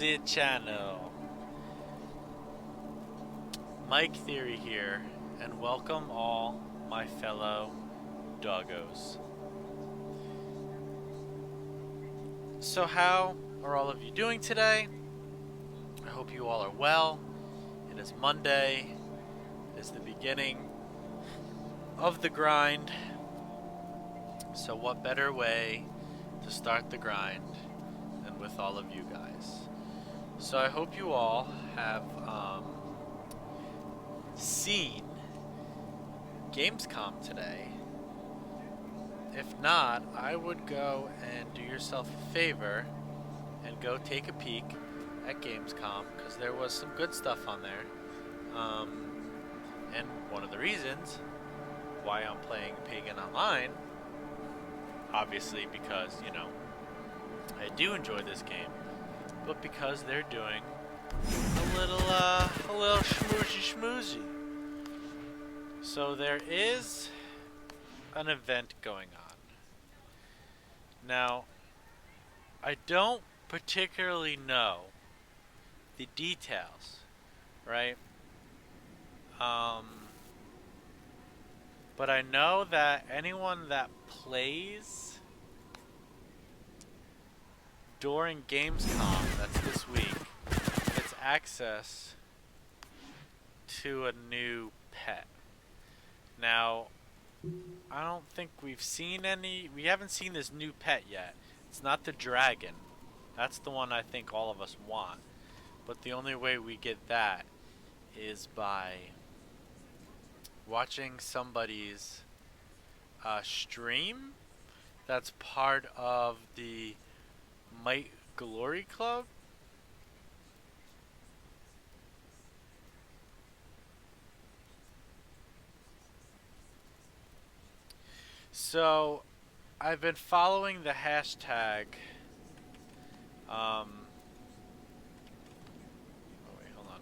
the channel. Mike Theory here, and welcome all my fellow doggos. So how are all of you doing today? I hope you all are well. It is Monday. It is the beginning of the grind. So what better way to start the grind than with all of you guys? So I hope you all have seen Gamescom today. If not, I would go and do yourself a favor and go take a peek at Gamescom, because there was some good stuff on there. And one of the reasons why I'm playing Pagan online, obviously because, you know, I do enjoy this game, but because they're doing a little schmoozy. So there is an event going on. Now, I don't particularly know the details, right? But I know that anyone that plays during Gamescom, that's this week, gets access to a new pet. Now, I don't think we haven't seen this new pet yet. It's not the dragon. That's the one I think all of us want. But the only way we get that is by watching somebody's stream that's part of the Might Glory Club. So I've been following the hashtag oh wait, hold on.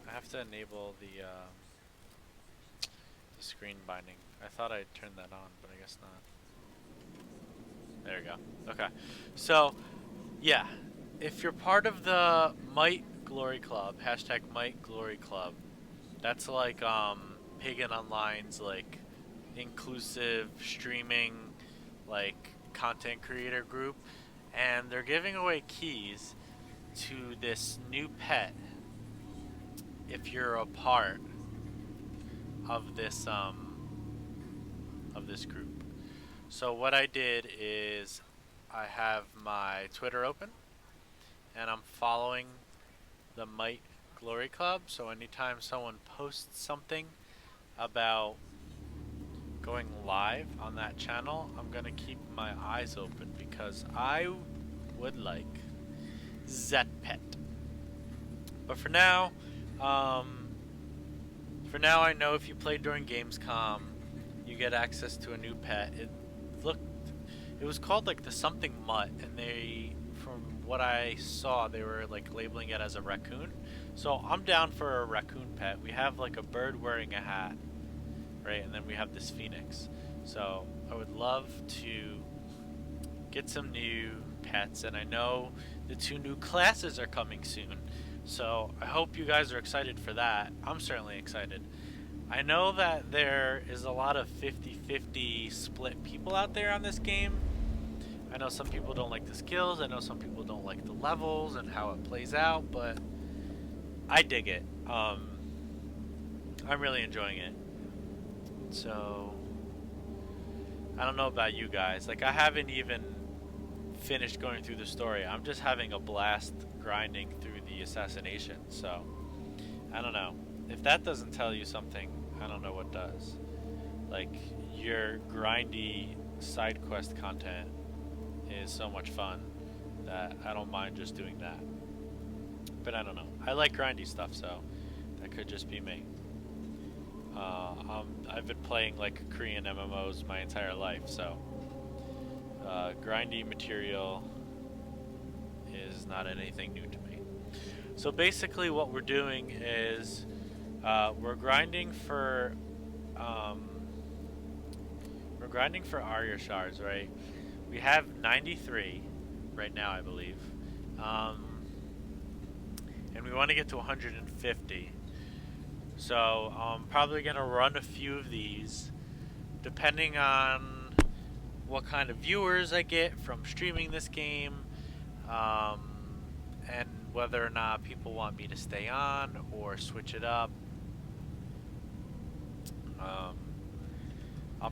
I have to enable the screen binding. I thought I turned that on, but I guess not. There we go. Okay. So, yeah. If you're part of the Might Glory Club, hashtag Might Glory Club, that's like Pagan Online's like inclusive streaming like content creator group, and they're giving away keys to this new pet if you're a part of this group. So what I did is I have my Twitter open and I'm following the Might Glory Club, so anytime someone posts something about going live on that channel, I'm gonna keep my eyes open because I would like that pet. But for now, I know if you play during Gamescom, you get access to a new pet. It was called like the something mutt, and from what I saw, they were like labeling it as a raccoon. So I'm down for a raccoon pet. We have like a bird wearing a hat, right? And then we have this phoenix. So I would love to get some new pets, and I know the 2 new classes are coming soon. So I hope you guys are excited for that. I'm certainly excited. I know that there is a lot of 50-50 split people out there on this game. I know some people don't like the skills. I know some people don't like the levels and how it plays out, but I dig it. I'm really enjoying it. So I don't know about you guys. Like, I haven't even finished going through the story. I'm just having a blast grinding through the assassination. So I don't know. If that doesn't tell you something, I don't know what does. Like, your grindy side quest content is so much fun that I don't mind just doing that. But I don't know. I like grindy stuff, so that could just be me. I've been playing like Korean MMOs my entire life, so grindy material is not anything new to me. So basically what we're doing is we're grinding for Arya shards, right? We have 93 right now, I believe. we want to get to 150. So I'm probably going to run a few of these, depending on what kind of viewers I get from streaming this game, and whether or not people want me to stay on or switch it up. I'll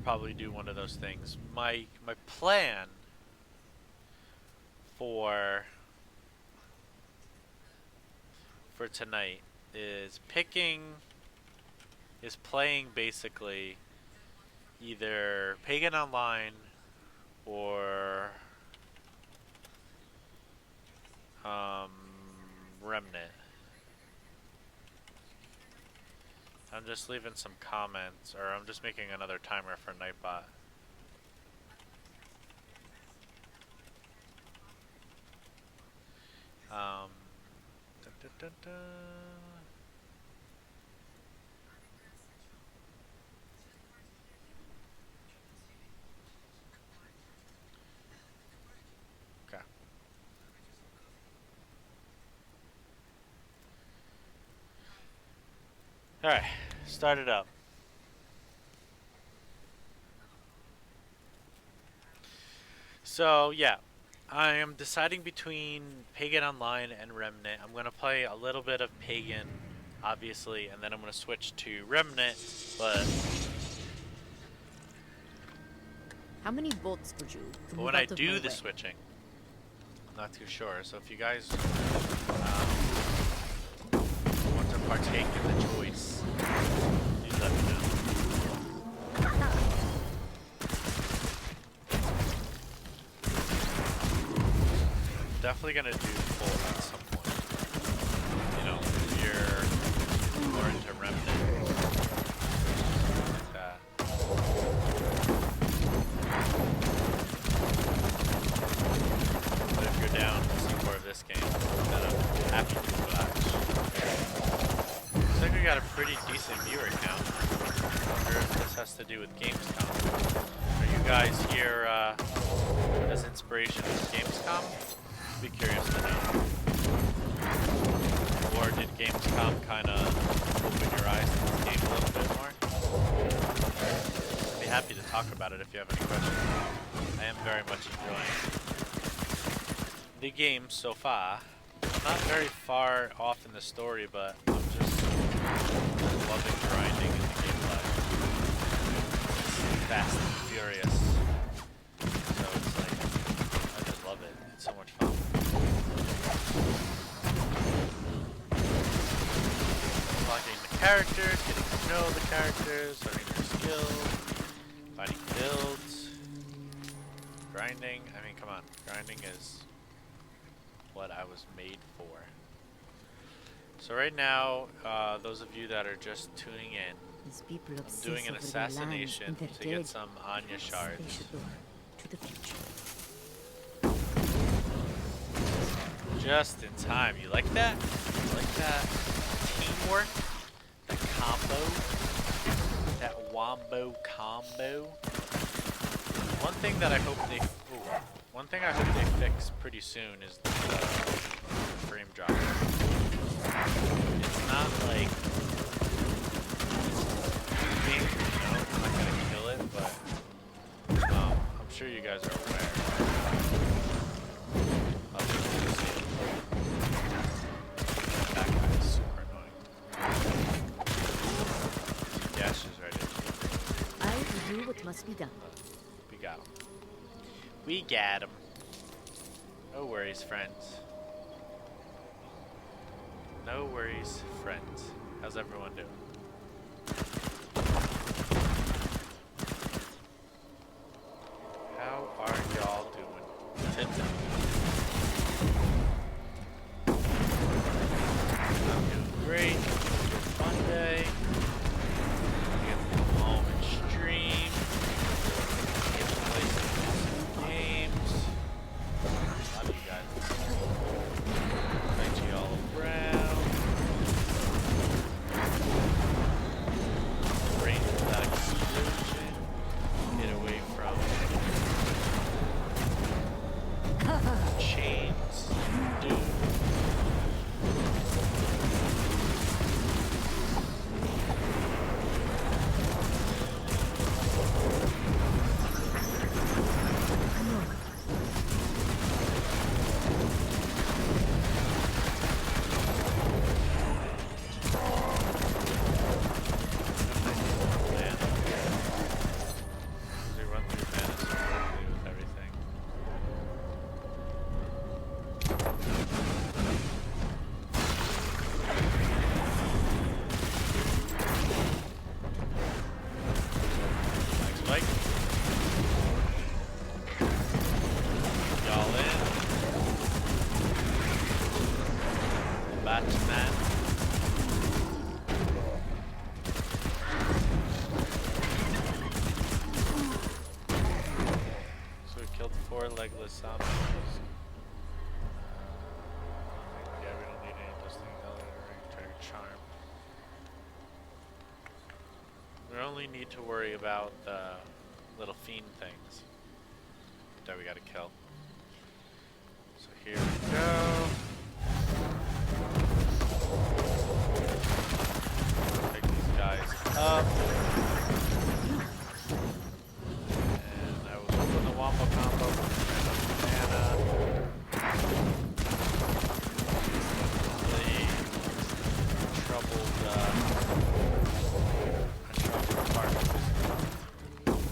probably do one of those things. My plan for tonight is playing basically either Pagan Online or Remnant. I'm just leaving some comments, or I'm just making another timer for Nightbot. Okay. Alright, start it up. So, yeah. I am deciding between Pagan Online and Remnant. I'm going to play a little bit of Pagan, obviously, and then I'm going to switch to Remnant, but... How many volts would you? But when I do the switching, I'm not too sure. So if you guys want to partake in the choice, please let me know. Definitely gonna do full at some point. You know, if you're more into Remnant, like that. But if you're down to see more of this game, then I'm happy to watch. Looks like we got a pretty decent viewer count. I wonder if this has to do with Gamescom. Are you guys here as inspiration for Gamescom? Be curious to know. Or did Gamescom kind of open your eyes to this game a little bit more? I'd be happy to talk about it if you have any questions. I am very much enjoying the game so far. Not very far off in the story, but I'm just loving grinding in the gameplay. It's fast and furious. So it's like, I just love it. It's so much fun. Unlocking the characters, getting to know the characters, learning their skills, finding builds, grinding. I mean, come on, grinding is what I was made for. So right now, those of you that are just tuning in, I'm doing an assassination to get some Anya shards. Just in time. You like that? You like that teamwork? That combo? That wombo combo? One thing that I hope they fix pretty soon is the frame drop. It's not like I'm not gonna kill it, but I'm sure you guys are aware. That guy is super annoying. Dash is right in. I will do what must be done. We got him. We got him. No worries, friends. No worries, friends. How's everyone doing? How are y'all doing today? I'm doing great. It's a fun day. I get to come home and stream. I get to play some awesome games. Love you guys. Invite you all around. batching that. So we killed 4 legless zombies. Yeah, we don't need any of those things. Target charm. We only need to worry about the little fiend things that we gotta kill. So here we go. Take these guys up. And I was hoping the Wombo combo would bring up mana. Really troubled part of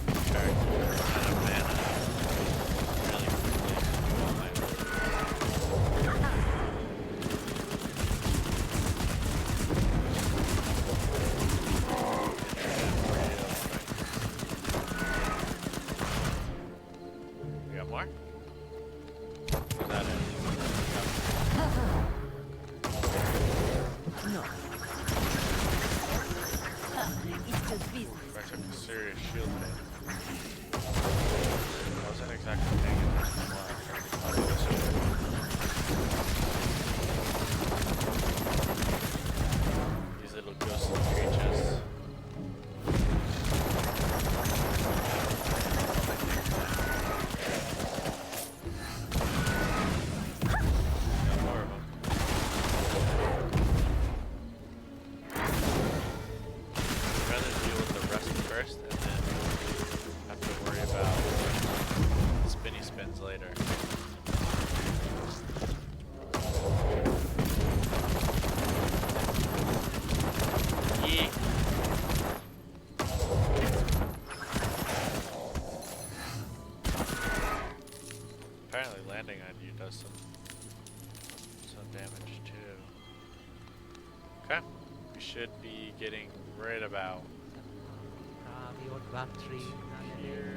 this character. Out of mana. Really quickly do all my We got more? Is that it? No. It's just business. I took a serious shield hit. I wasn't exactly paying attention to what I was doing. These little ghostly creatures. Got more of them. I'd rather deal with the rest first and then have to worry about spinny spins later. Yeet. Apparently landing on you does some damage too. Okay. We should be getting right about here.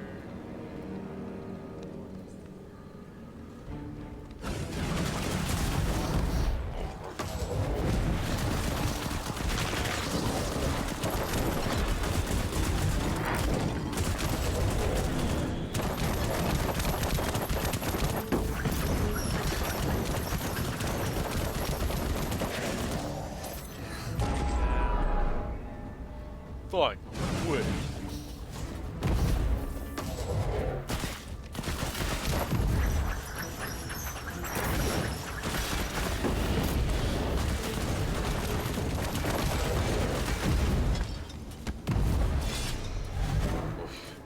Fine. Wood.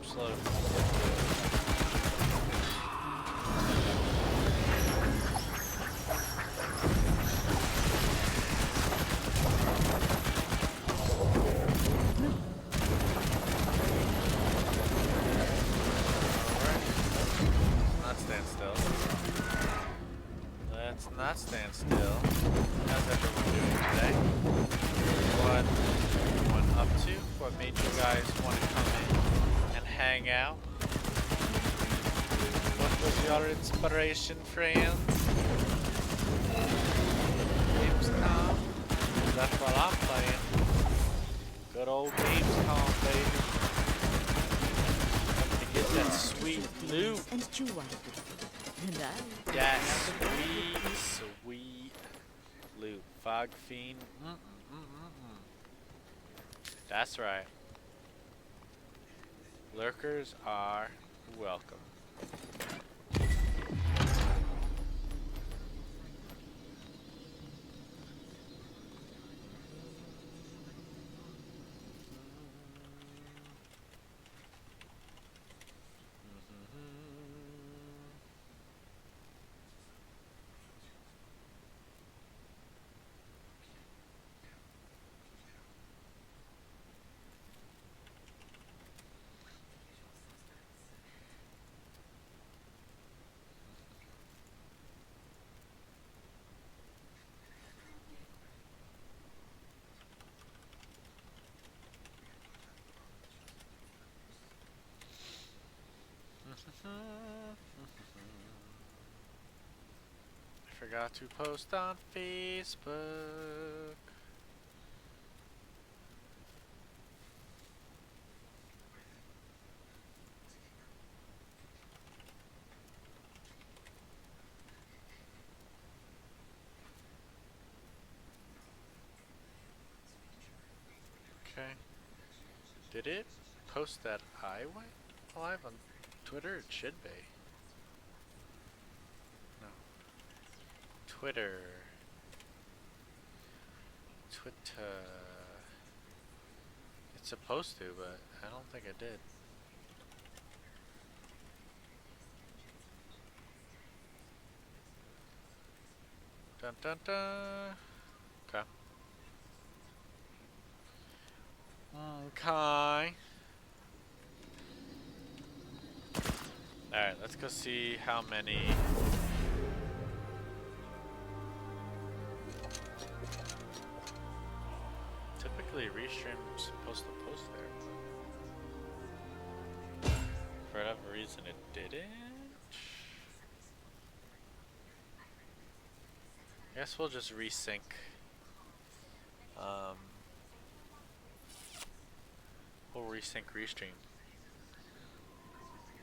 Slow. Let's not stand still. How's everyone doing today? What everyone up to? What made you guys want to come in and hang out? What was your inspiration, friends? Gamescom? That's what I'm playing. Good old Gamescom, baby. Come to get that sweet loot. And chew on it. And That sweet, sweet loot. Fog Fiend. That's right. Lurkers are welcome. Forgot to post on Facebook. Okay. Did it post that I went live on Twitter? It should be. No. Twitter. Twitter. It's supposed to, but I don't think it did. Dun dun dun. Okay. Okay. Alright, let's go see how many. Typically, Restream's supposed to post there, but for whatever reason it didn't. I guess we'll just resync. We'll resync Restream.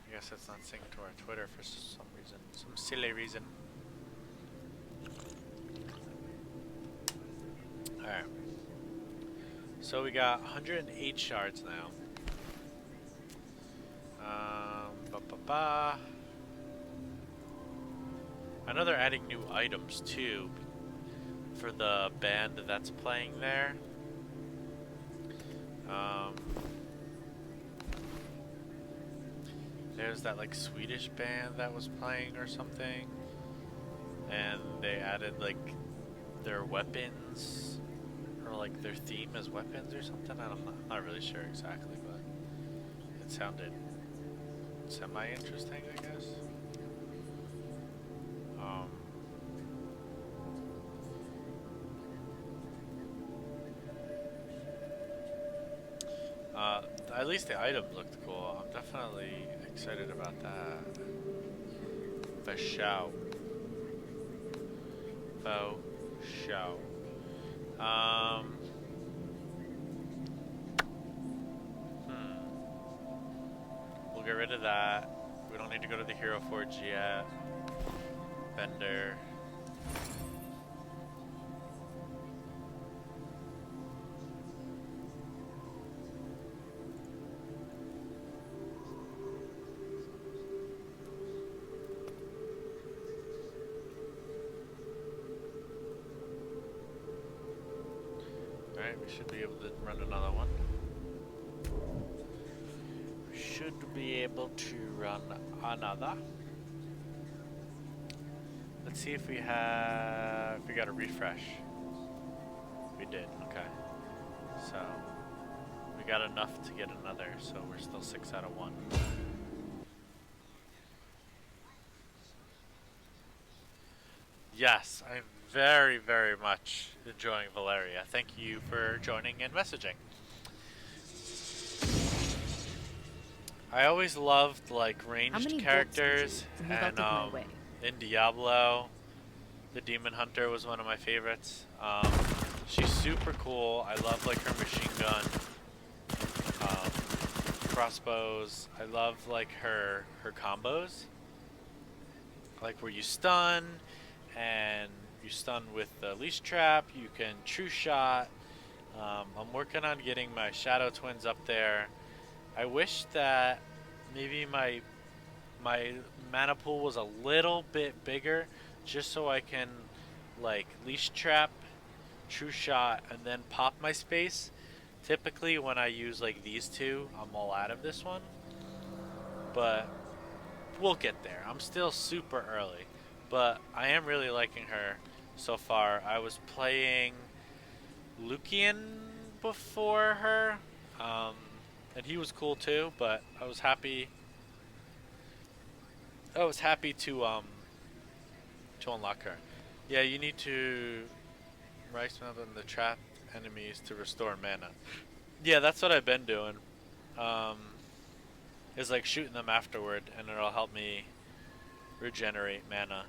I guess it's not synced to our Twitter for some reason, some silly reason. Alright. So we got 108 shards now. I know they're adding new items too for the band that's playing there. There's that like Swedish band that was playing or something, and they added like their weapons or like their theme as weapons or something. I'm not really sure exactly, but it sounded semi-interesting, I guess. At least the item looked cool. I'm definitely excited about that. For show. For show. We'll get rid of that. We don't need to go to the Hero Forge yet. Vendor. Alright, we should be able to run another one. We should be able to run another. Let's see if we got a refresh. We did, okay. So, we got enough to get another, so we're still 6 out of 1. Yes, I'm very, very much enjoying Valeria. Thank you for joining and messaging. I always loved like ranged characters, and in Diablo, the Demon Hunter was one of my favorites. She's super cool. I love like her machine gun, crossbows. I love like her combos, like where you stun, and you stun with the leash trap. You can true shot. I'm working on getting my shadow twins up there. I wish that maybe my mana pool was a little bit bigger, just so I can like leash trap, true shot, and then pop my space. Typically when I use like these two, I'm all out of this one, but we'll get there. I'm still super early, but I am really liking her so far. I was playing Lucian before her, and he was cool too, but I was happy to unlock her. Yeah, you need to rice map on the trapped enemies to restore mana. Yeah, that's what I've been doing. Is like shooting them afterward, and it'll help me regenerate mana.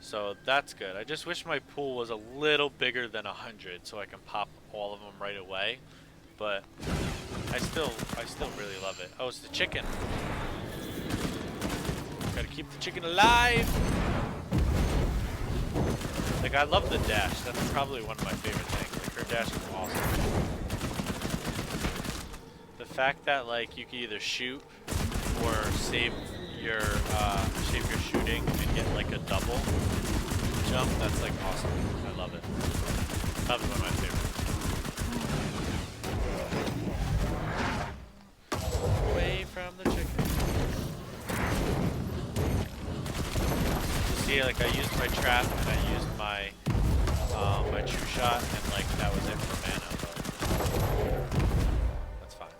So that's good. I just wish my pool was a little bigger than 100 so I can pop all of them right away. But I still really love it. Oh, it's the chicken. Gotta keep the chicken alive. Like, I love the dash. That's probably one of my favorite things. Like, her dash is awesome. The fact that, like, you can either shoot or save your shooting and get, like, a double jump, that's, like, awesome. I love it. Probably one of my favorites. Away from the chicken. You see, like, I used my trap and I used my my true shot, and like that was it for mana, but that's fine.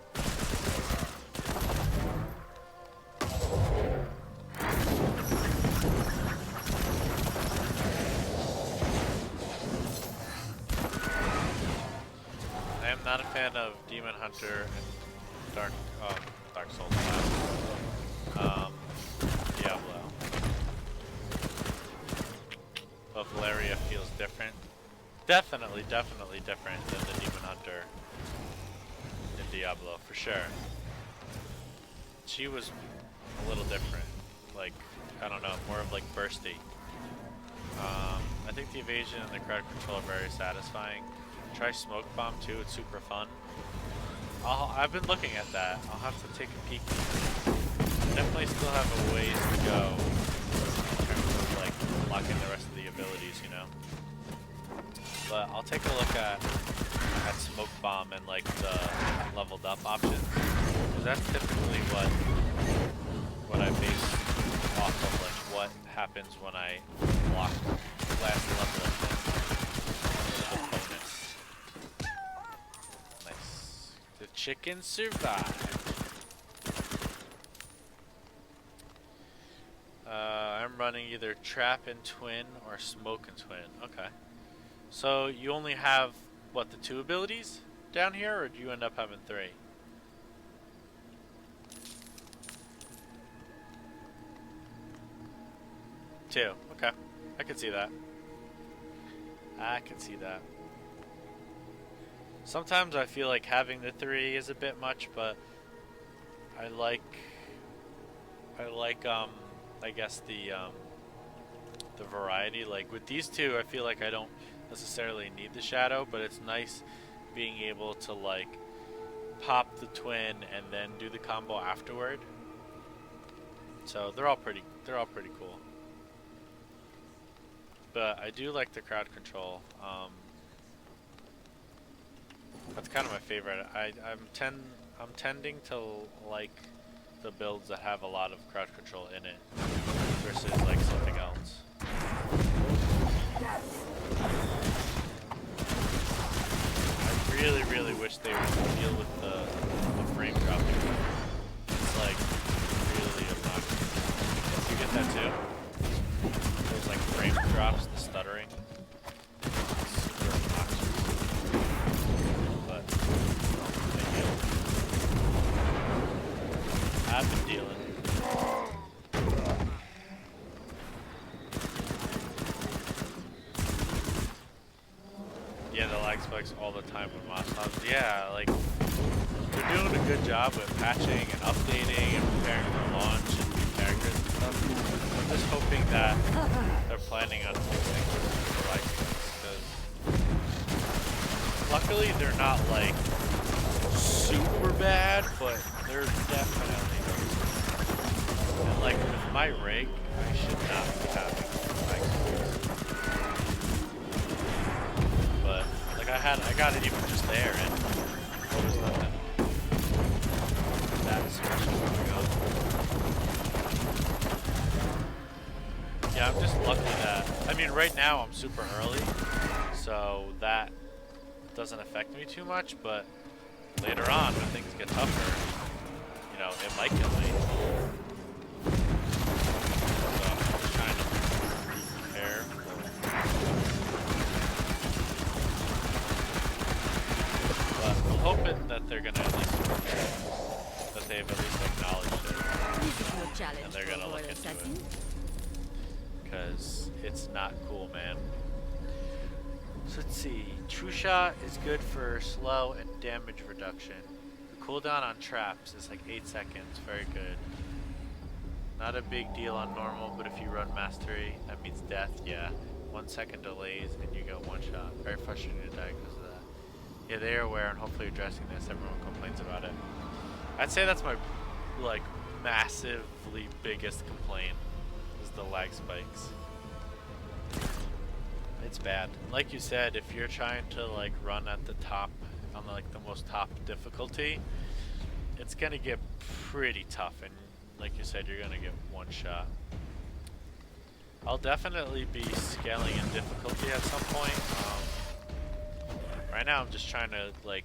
I am not a fan of Demon Hunter and Dark Souls class. Diablo. But Valeria feels different. Definitely different than the Demon Hunter in Diablo, for sure. She was a little different. Like, I don't know, more of like bursty. I think the evasion and the crowd control are very satisfying. Try Smoke Bomb too, it's super fun. I've been looking at that. I'll have to take a peek. Definitely still have a ways to go in terms of like unlocking the rest of the abilities, you know. But I'll take a look at Smoke Bomb and like the leveled up options, because that's typically what I base off of, like what happens when I block the last level of the bonus. Nice. The chicken survived. I'm running either Trap and Twin or Smoke and Twin. Okay. So you only have, what, the 2 abilities down here, or do you end up having 3? Two. Okay. I can see that. I can see that. Sometimes I feel like having the 3 is a bit much, but I like I guess the variety. Like with these 2, I feel like I don't necessarily need the shadow, but it's nice being able to like pop the twin and then do the combo afterward. So they're all pretty cool. But I do like the crowd control. That's kind of my favorite. I'm tending to like the builds that have a lot of crowd control in it versus like something else. I really wish they would deal with the frame dropping. It's like really obnoxious. You get that too? Those like frame drops, the stuttering. It's super obnoxious. But they deal. I've been dealing. Yeah, the lag spikes all the time with Mostovs. Yeah, like, they're doing a good job with patching and updating and preparing for launch and new characters and stuff. I'm just hoping that they're planning on fixing the lag spikes, because luckily they're not, like, super bad, but they're definitely noticeable. And, like, with my rig, I should not be having lag spikes. I got it even just there, and there was nothing that special going on. Yeah, I'm just lucky that, I mean, right now I'm super early, so that doesn't affect me too much, but later on, when things get tougher, you know, it might kill me. So I'm just trying to prepare. I'm hoping that they're gonna at least that they've at least acknowledged it, and they're gonna look into it. because it's not cool, man. So let's see. True Shot is good for slow and damage reduction. The cooldown on traps is like 8 seconds. Very good. Not a big deal on normal, but if you run mastery, that means death. Yeah. 1 second delays and you get one shot. Very frustrating to die because of that. Yeah, they are aware and hopefully addressing this. Everyone complains about it. I'd say that's my like massively biggest complaint is the lag spikes. It's bad. Like you said, if you're trying to like run at the top on like the most top difficulty, it's gonna get pretty tough, and like you said, you're gonna get one shot. I'll definitely be scaling in difficulty at some point. Right now I'm just trying to like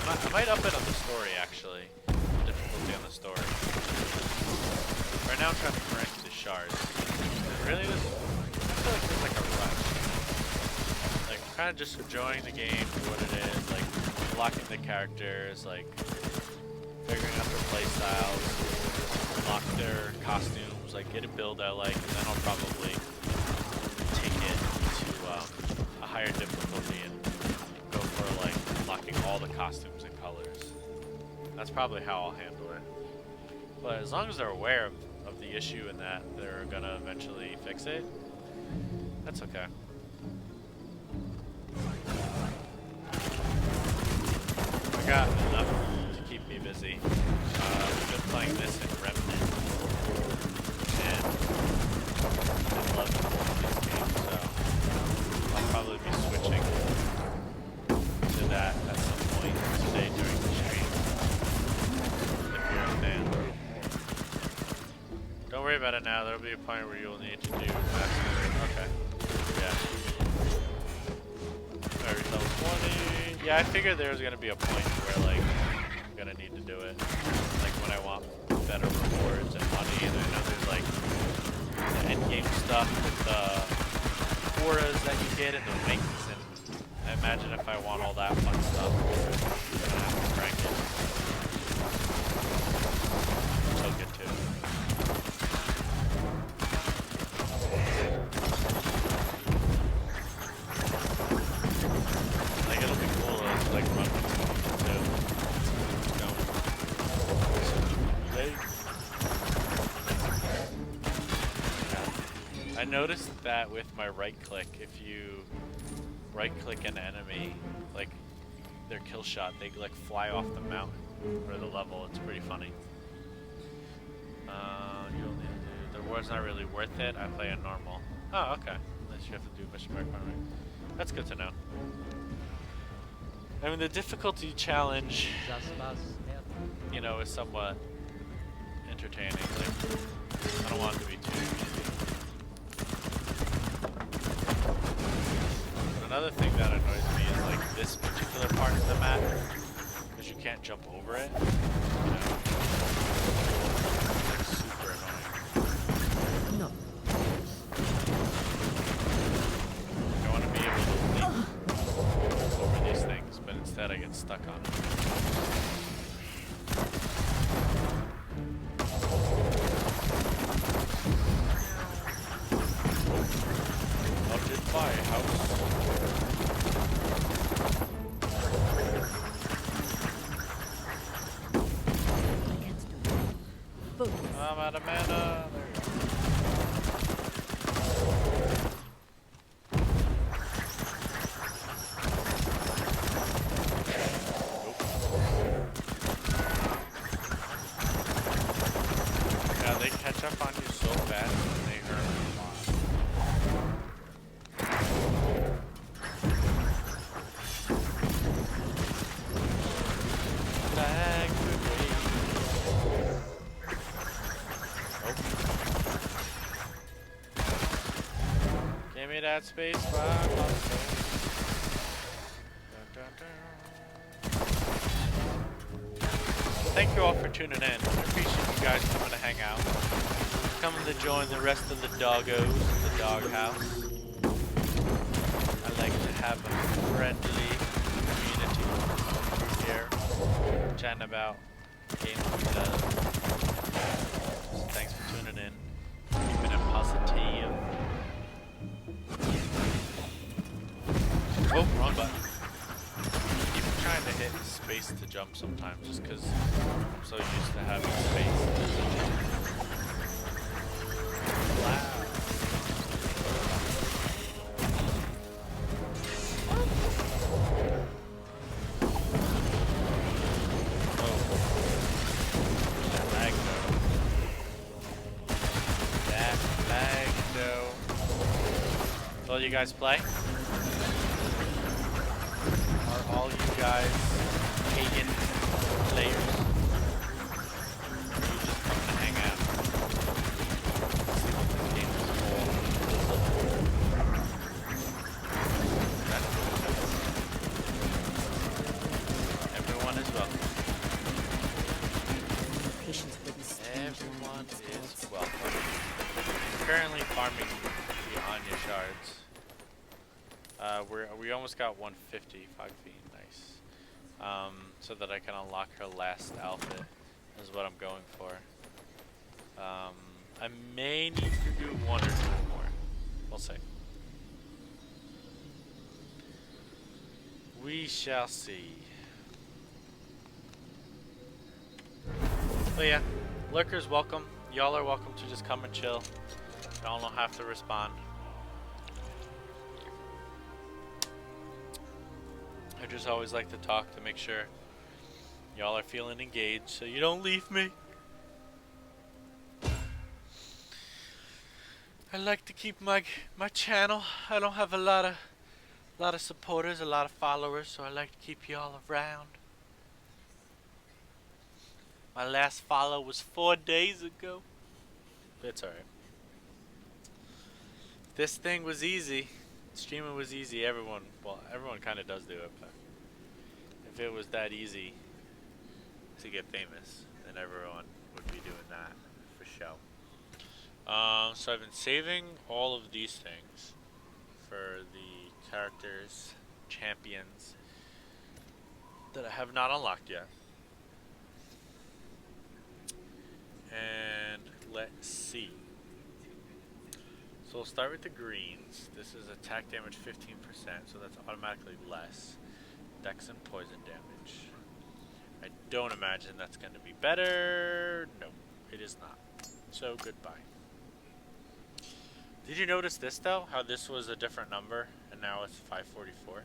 I might up it on the story actually. Difficulty on the story. Right now I'm trying to crank the shards. It really is, I feel like there's like a rush. Like I'm kind of just enjoying the game for what it is, like unlocking the characters, like figuring out their playstyles, unlock their costumes, like get a build I like, and then I'll probably take it to a higher difficulty and go for like unlocking all the costumes and colors. That's probably how I'll handle it. But as long as they're aware of the issue and that they're gonna eventually fix it, that's okay. I got enough to keep me busy. I've been playing this in Remnant, and I love this game, so I'll probably be switching to that at some point today during the stream, if you're a fan. Don't worry about it now, there'll be a point where you'll need to do that. Okay. Yeah. Alright, level 20. Yeah, I figured there was gonna be a point where like I'm gonna need to do it. Like when I want better rewards and money, and I know there's like the end game stuff with the auras that you get and the ranks, and I imagine if I want all that fun stuff, I'm gonna have to crank it. Which I'll get to. Like it'll be cool to like run with people too. Yeah. I noticed that with my right click, if you right click an enemy, like their kill shot, they like fly off the mountain or the level. It's pretty funny. The reward's not really worth it. I play a normal. Oh, okay. Unless you have to do mission by primary. That's good to know. I mean, the difficulty challenge, you know, is somewhat entertaining. Like, I don't want it to be too easy. But another thing that annoys me is like this particular part of the map, because you can't jump over it. You know? It's like super annoying. No. I want to be able to leap over these things, but instead I get stuck on it. Haunted by a house. I can't do it. Focus. I'm out of mana. There you go. Yeah, they catch up on you so fast and they hurt a lot. Flag brigade. Nope. Give me that space bar. Thank you all for tuning in. I appreciate you guys coming to hang out. Coming to join the rest of the doggos in the doghouse. I like to have a friendly community here. Chatting about games we love. Thanks for tuning in. Keeping it positive. Oh, wrong button. Keep trying to hit space to jump sometimes, just because I'm so used to having space. Wow. Will you guys play? Are all you guys Pagan players? Or are you just coming to hang out? See what this game is for. Everyone is welcome. Patience for this. Everyone is welcome. I'm currently farming the Anya shards. We almost got 150, 5 feet, nice. So that I can unlock her last outfit is what I'm going for. I may need to do 1 or 2 more. We'll see. We shall see. But yeah, lurkers welcome. Y'all are welcome to just come and chill. Y'all don't have to respond. I just always like to talk to make sure y'all are feeling engaged, so you don't leave me. I like to keep my channel. I don't have a lot of supporters, a lot of followers, so I like to keep y'all around. My last follow was 4 days ago. It's alright. This thing was easy. Streaming was easy. Everyone kind of does do it, but if it was that easy to get famous, then everyone would be doing that for show. So I've been saving all of these things for the characters, champions that I have not unlocked yet. And let's see. So we'll start with the greens. This is attack damage 15%, so that's automatically less. Dex and poison damage. I don't imagine that's going to be better. No, it is not. So goodbye. Did you notice this though? How this was a different number and now it's 544?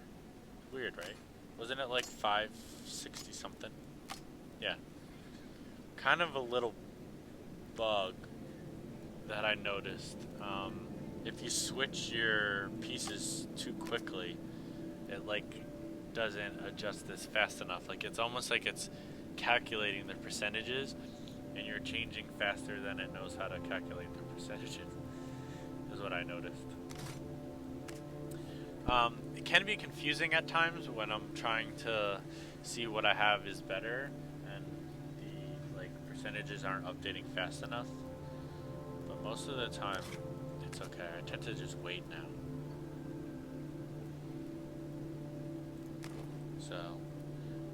Weird, right? Wasn't it like 560 something? Yeah. Kind of a little bug that I noticed. If you switch your pieces too quickly, it like doesn't adjust this fast enough. Like it's almost like it's calculating the percentages and you're changing faster than it knows how to calculate the percentages, is what I noticed. It can be confusing at times when I'm trying to see what I have is better and the like percentages aren't updating fast enough. But most of the time it's okay. I tend to just wait now. So,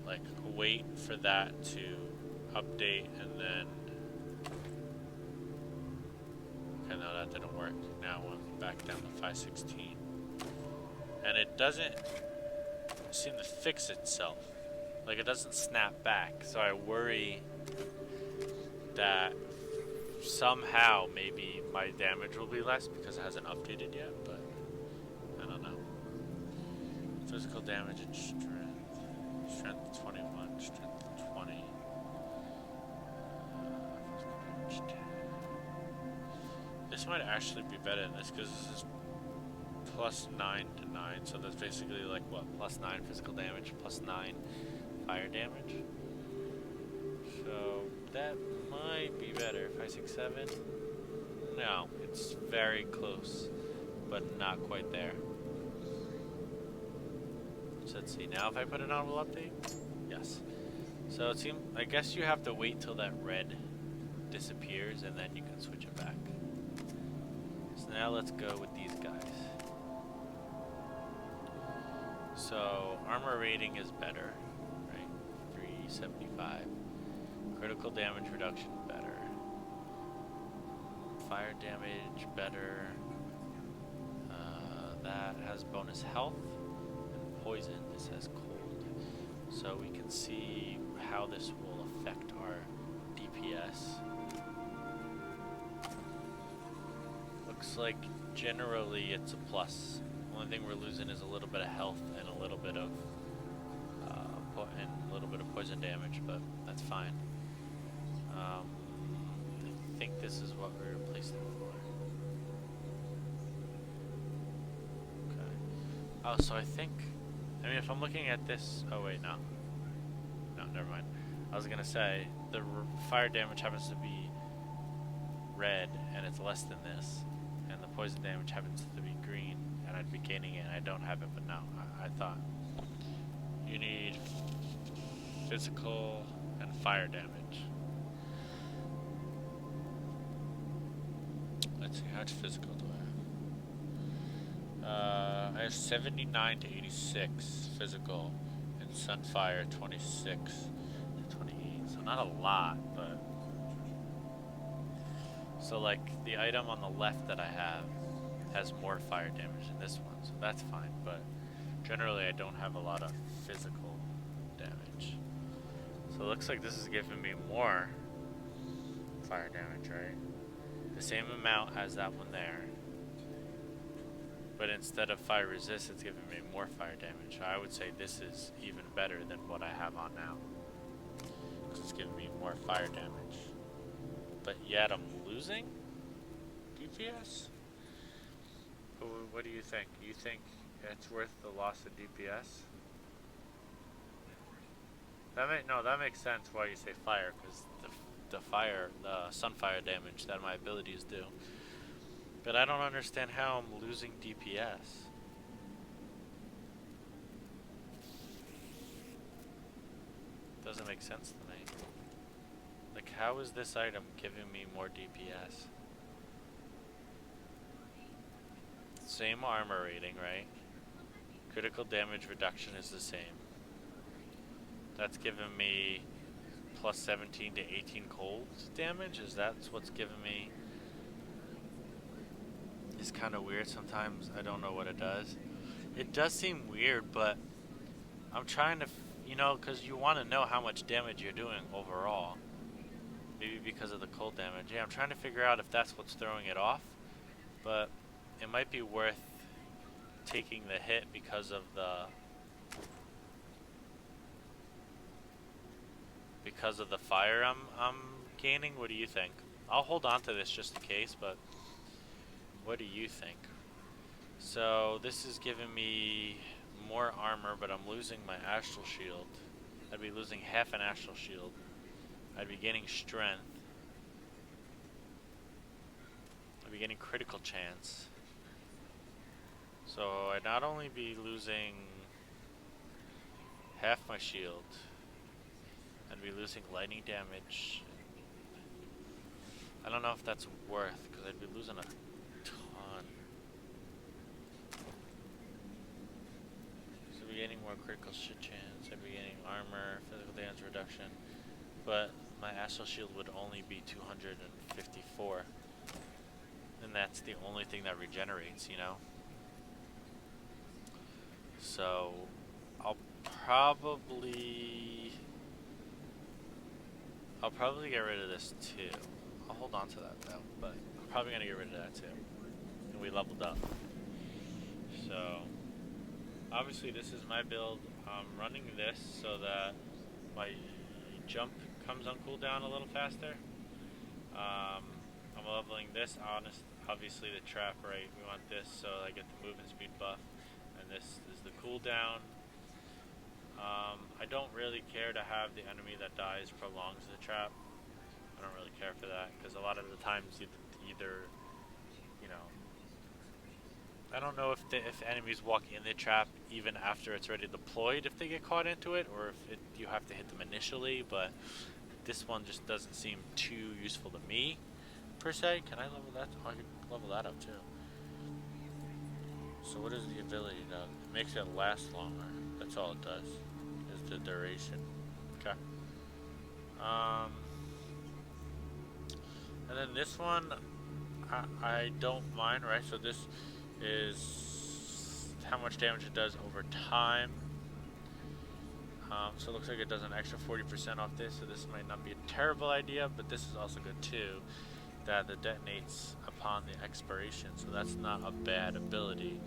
like, wait for that to update and then... Okay, no, that didn't work. Now I'm back down to 516. And it doesn't seem to fix itself. Like, it doesn't snap back. So I worry that somehow maybe my damage will be less because it hasn't updated yet, but I don't know. Physical damage and strength. Strength 21, strength 20. This might actually be better than this because this is plus 9 to 9, so that's basically like what? Plus 9 physical damage, plus 9 fire damage. So that might be better. 5, 6, 7. No, it's very close, but not quite there. So let's see. Now, if I put it on, will update? Yes. So it seems. I guess you have to wait till that red disappears, and then you can switch it back. So now let's go with these guys. So armor rating is better, right? 375. Critical damage reduction better. fire damage better. That has bonus health and poison. This has cold. So we can see how this will affect our DPS. Looks like generally it's a plus. Only thing we're losing is a little bit of health and a little bit of poison damage, but that's fine. I think this is what we replaced it for. Okay. Oh, so I mean, if I'm looking at this, oh wait, no, never mind. I was gonna say the fire damage happens to be red, and it's less than this, and the poison damage happens to be green, and I'd be gaining it. And I don't have it, but no, I thought you need physical and fire damage. Let's see, how much physical do I have? I have 79 to 86 physical, and Sunfire 26 to 28. So not a lot, but so like the item on the left that I have has more fire damage than this one, so that's fine. But generally, I don't have a lot of physical damage. So it looks like this is giving me more fire damage, right? The same amount as that one there. But instead of fire resist, it's giving me more fire damage. I would say this is even better than what I have on now. Because it's giving me more fire damage. But yet I'm losing DPS? What do you think? You think it's worth the loss of DPS? That makes sense why you say fire, because the sunfire damage that my abilities do. But I don't understand how I'm losing DPS. Doesn't make sense to me. Like, how is this item giving me more DPS? Same armor rating, right? Critical damage reduction is the same. That's giving me plus 17 to 18 cold damage. That's what's giving me? It's kind of weird sometimes. I don't know what it does. It does seem weird, but I'm trying to, because you want to know how much damage you're doing overall. Maybe because of the cold damage. Yeah, I'm trying to figure out if that's what's throwing it off. But it might be worth taking the hit because of the fire I'm gaining. What do you think? I'll hold on to this just in case, but what do you think? So this is giving me more armor, but I'm losing my astral shield. I'd be losing half an astral shield. I'd be gaining strength. I'd be getting critical chance. So I'd not only be losing half my shield, I'd be losing lightning damage. I don't know if that's worth, because I'd be losing a ton. So I'd be getting more critical shit chance, I'd be getting armor, physical damage reduction, but my astral shield would only be 254. And that's the only thing that regenerates, So I'll probably get rid of this too. I'll hold on to that though, but I'm probably gonna get rid of that too. And we leveled up. So obviously this is my build. I'm running this so that my jump comes on cooldown a little faster. I'm leveling this obviously the trap, right? We want this so I get the movement speed buff, and this is the cooldown. I don't really care to have the enemy that dies prolongs the trap. I don't really care for that, because a lot of the times either I don't know if enemies walk in the trap even after it's already deployed, if they get caught into it, or if you have to hit them initially, but this one just doesn't seem too useful to me, per se. Can I level that? Oh, I can level that up too. So what is the ability though? It makes it last longer. That's all it does, is the duration. Okay. And then this one, I don't mind, right? So this is how much damage it does over time. So it looks like it does an extra 40% off this, so this might not be a terrible idea, but this is also good too, that it detonates upon the expiration, so that's not a bad ability.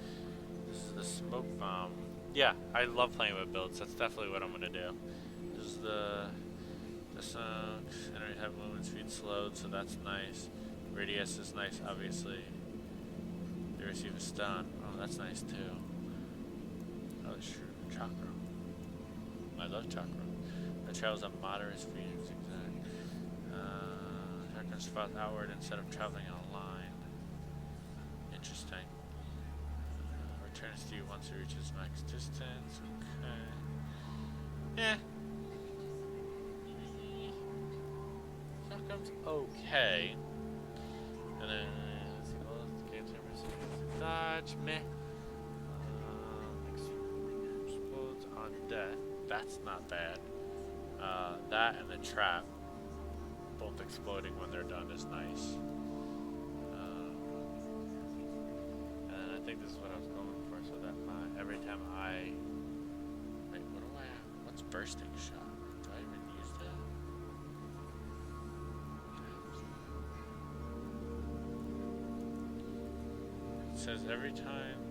This is the smoke bomb. Yeah, I love playing with builds. That's definitely what I'm gonna do. This is the enemy have movement speed slowed, so that's nice. Radius is nice, obviously. They receive a stun. Oh, that's nice too. Oh, sure, chakra. I love chakra. It travels at moderate speed and zigzag. Chakra spots outward instead of traveling in a line. Interesting. Returns to you once it reaches max distance. Okay. Yeah. Chakra's okay. And then dodge, meh. Explodes on death. That's not bad. That and the trap, both exploding when they're done, is nice. And I think this is what I was going for, so that every time I... Wait, what do I have? What's bursting shot? Do I even use that? It says every time...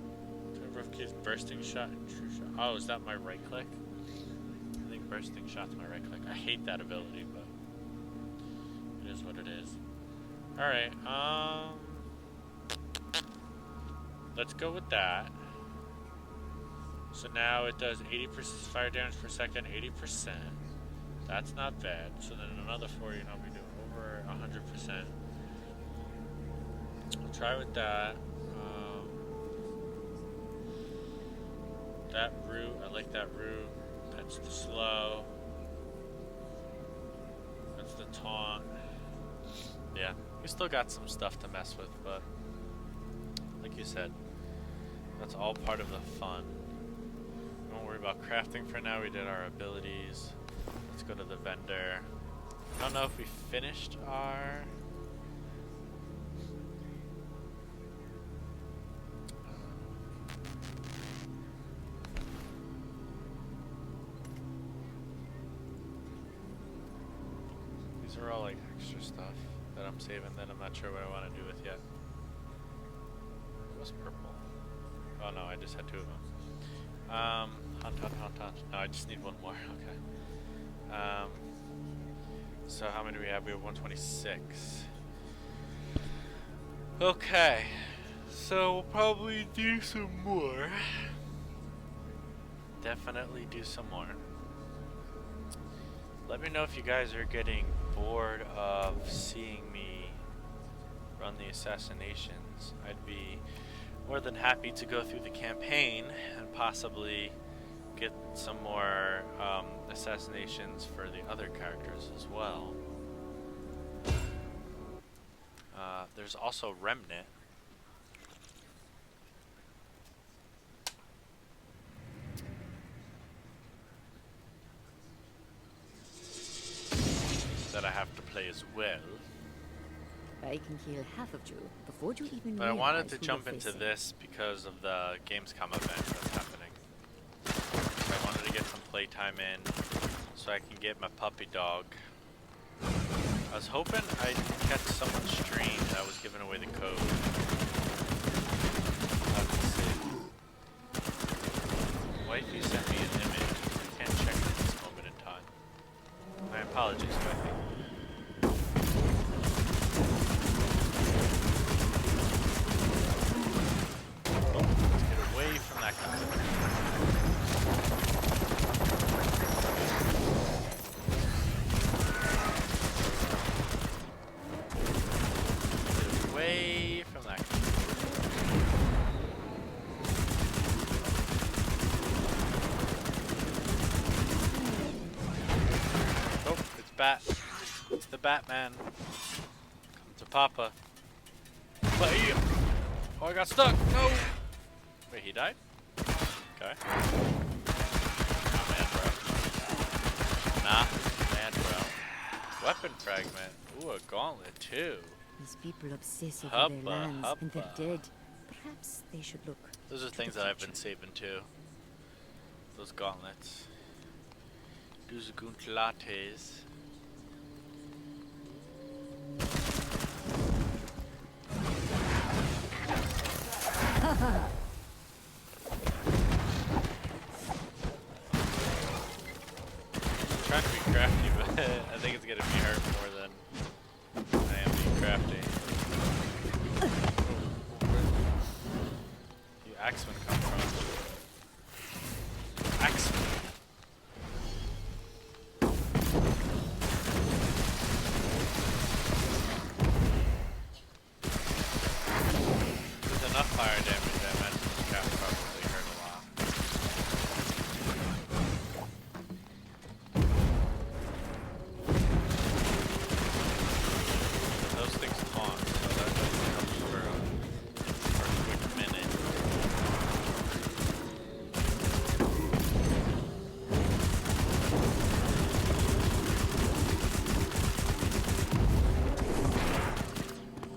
Rough case, bursting shot and true shot. Oh, is that my right click? I think bursting shot's my right click. I hate that ability, but it is what it is. Alright, let's go with that. So now it does 80% fire damage per second, 80%. That's not bad. So then another 40, and I'll be doing over 100%. I'll try with that. That root, I like that root. That's the slow. That's the taunt. Yeah, we still got some stuff to mess with, but like you said, that's all part of the fun. Don't worry about crafting for now. We did our abilities. Let's go to the vendor. I don't know if we finished our... These are all like extra stuff that I'm saving that I'm not sure what I want to do with yet. What's purple? Oh no, I just had two of them. Hunt. No, I just need one more. Okay. So how many do we have? We have 126. Okay. So we'll probably do some more. Definitely do some more. Let me know if you guys are getting bored of seeing me run the assassinations. I'd be more than happy to go through the campaign and possibly get some more assassinations for the other characters as well. There's also Remnant. That I have to play as well. I can kill half of you before you even But I wanted to realize who jump you're into facing. this because of the Gamescom event that's happening. So I wanted to get some playtime in so I can get my puppy dog. I was hoping I'd catch someone stream that was giving away the code. Let's see. Wifey sent me an image. I can't check it at this moment in time. My apologies, Wifey. Away from that guy. Get away from that guy. Oh, it's Bat. It's the Batman. Come to Papa. Bam! Oh, I got stuck. No! Wait, he died? Okay. Nah, man, bro. Nah, man, bro. Weapon fragment. Ooh, a gauntlet, too. These people obsess over Hubba, their lands and their hubba. dead. Perhaps they should look. Those are to things the that I've been future. saving too. Those gauntlets. Those gauntletes. Trying to be crafty, but I think it's gonna be hard more than I am being crafty. You axemen come from? Axemen. With enough fire damage, I imagine this craft probably hurt a lot. Those things taunt, so that doesn't help for a quick minute.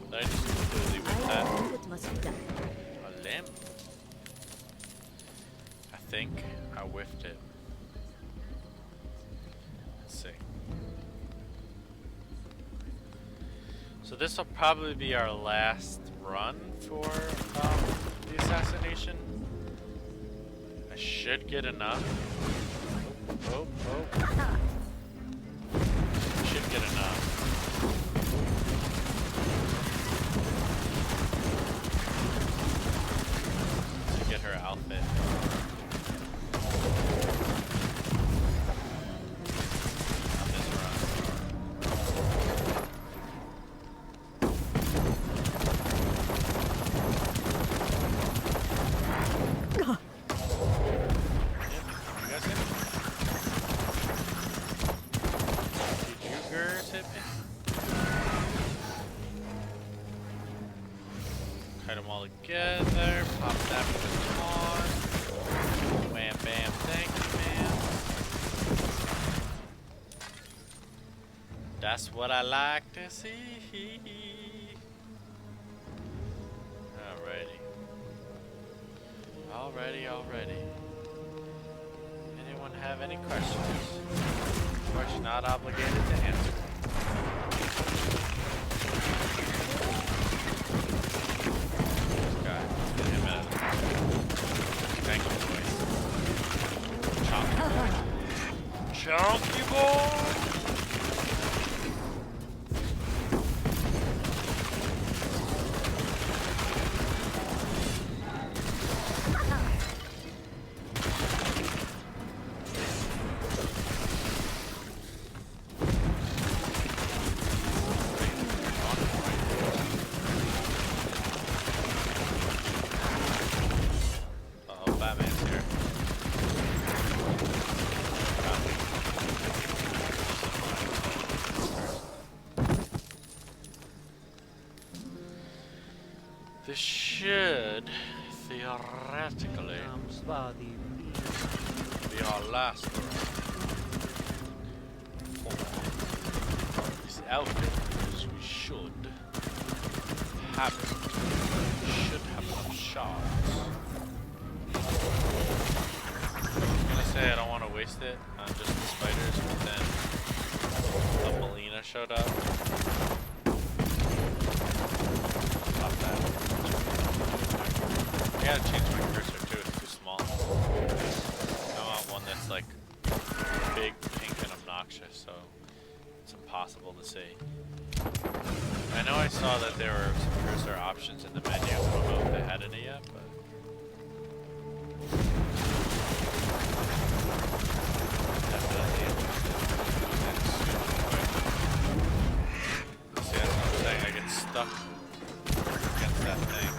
Did I just completely whip that? It must be done. A limb? I think I whiffed it. Let's see. So this will probably be our last run for the assassination. I should get enough. Oh. Should get enough. To get her outfit. On this run. Yep, you guys hit me? Did you girls hit me? Kite them all together, pop that with the taunt. Wham bam, thank you, man. That's what I like to see. Alrighty. Anyone have any questions? Of course, you're not obligated to answer. This guy, get him out of there. Thank you, boys. Chunky boy! This should, theoretically, be our last run. This outfit, as we should have it. Should have enough shards. I'm gonna say I don't want to waste it on just the spiders, but then a Melina showed up. Stop that. I gotta change my cursor too, it's too small. I want one that's like big, pink, and obnoxious, so it's impossible to see. I know I saw that there were some cursor options in the menu. I don't know if they had any yet, but definitely see, that's what I'm saying. I get stuck against that thing.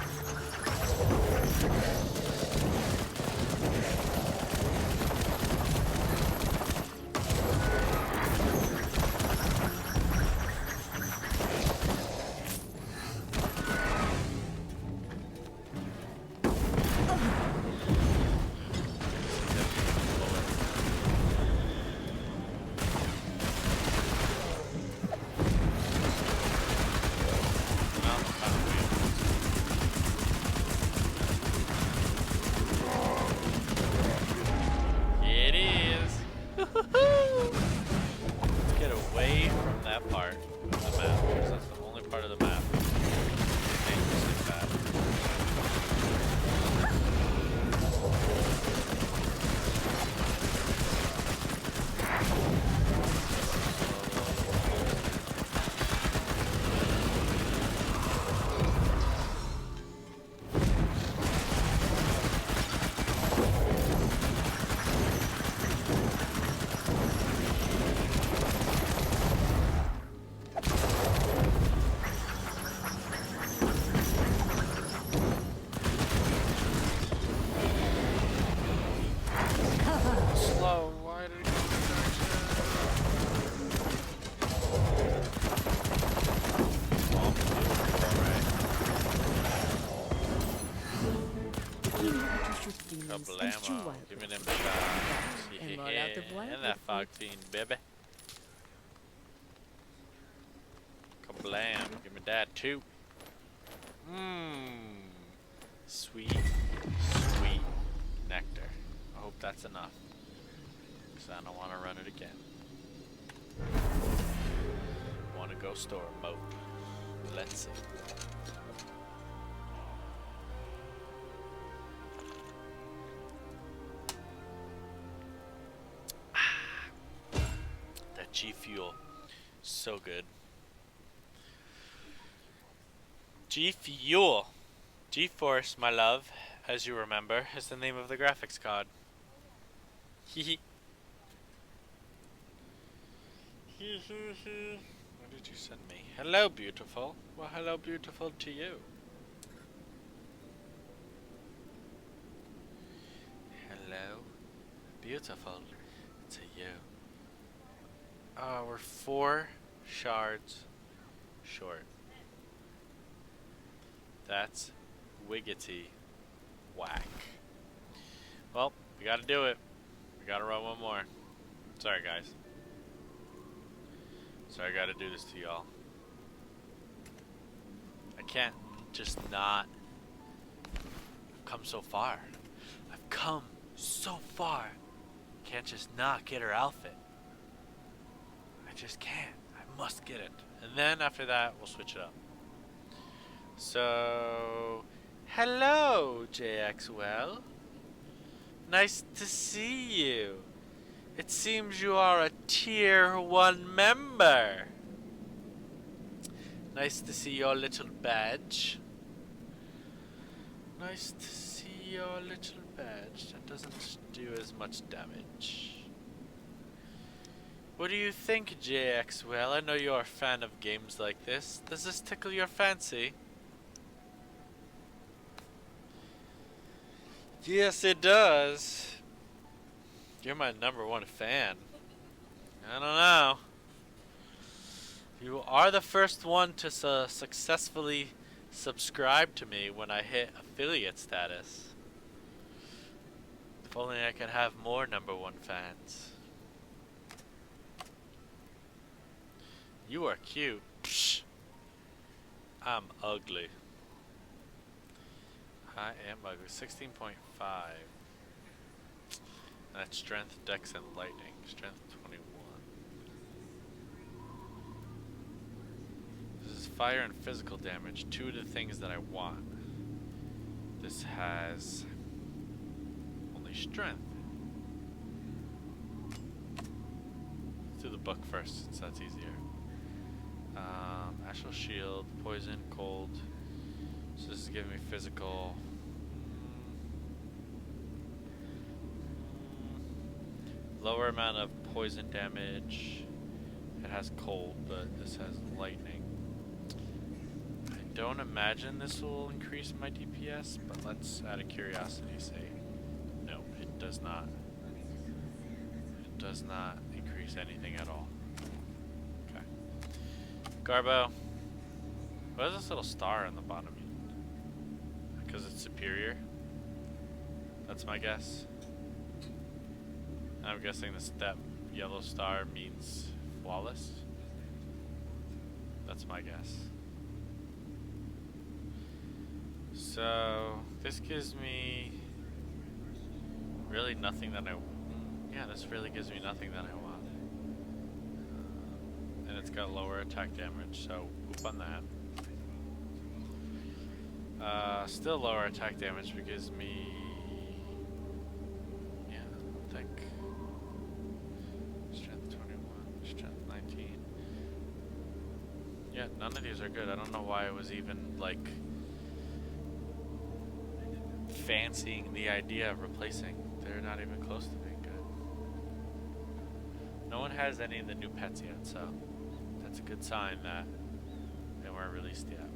weapons and chew Kablamo. wild Give me them growth. shots. And more out of wild And that growth fog fruit. fiend, baby. Kablam. Give me that too. Mmm. Sweet, sweet nectar. I hope that's enough. Because I don't want to run it again. Want to go store mode. Let's see. That G Fuel. So good. G Fuel. G-Force, my love, as you remember, is the name of the graphics card. Hee hee. What did you send me? Hello, beautiful. Well, hello, beautiful to you. Hello, beautiful to you. We're 4 shards short. That's wiggity whack. Well, we gotta do it. We gotta run one more. Sorry, guys. Sorry I gotta do this to y'all. I can't just not. I've come so far. I've come so far. Can't just not get her outfit. I just can't. I must get it. And then after that, we'll switch it up. So, hello, JXWell. Nice to see you. It seems you are a tier 1 member. Nice to see your little badge. Nice to see your little badge. That doesn't do as much damage. What do you think, JXWell? I know you're a fan of games like this. Does this tickle your fancy? Yes, it does. You're my #1 fan. I don't know. You are the first one to successfully subscribe to me when I hit affiliate status. If only I could have more #1 fans. You are cute. Psh. I'm ugly. I am ugly. 16.5. That's strength, dex, and lightning. Strength 21. This is fire and physical damage. 2 of the things that I want. This has only strength. Let's do the book first, since that's easier. Astral shield, poison, cold. So this is giving me physical. Lower amount of poison damage. It has cold, but this has lightning. I don't imagine this will increase my DPS, but let's, out of curiosity, say no, it does not. It does not increase anything at all. Okay. Garbo. What is this little star on the bottom? Because it's superior? That's my guess. I'm guessing that yellow star means flawless. That's my guess. So this gives me really nothing that yeah, this really gives me nothing that I want. And it's got lower attack damage, so whoop on that. Still lower attack damage, but gives me, yeah, I think strength 21, strength 19. Yeah, none of these are good. I don't know why I was even like fancying the idea of replacing. They're not even close to being good. No one has any of the new pets yet, so that's a good sign that they weren't released yet.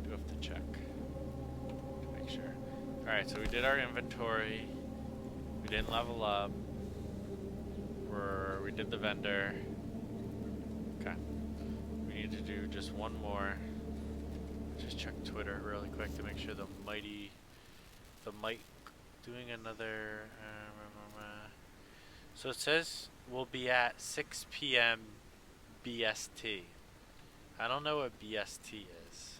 Do have to check to make sure. Alright, so we did our inventory. We didn't level up. We did the vendor. Okay. We need to do just one more. Which just check Twitter really quick to make sure the Might doing another. So it says we'll be at 6 p.m. BST. I don't know what BST is.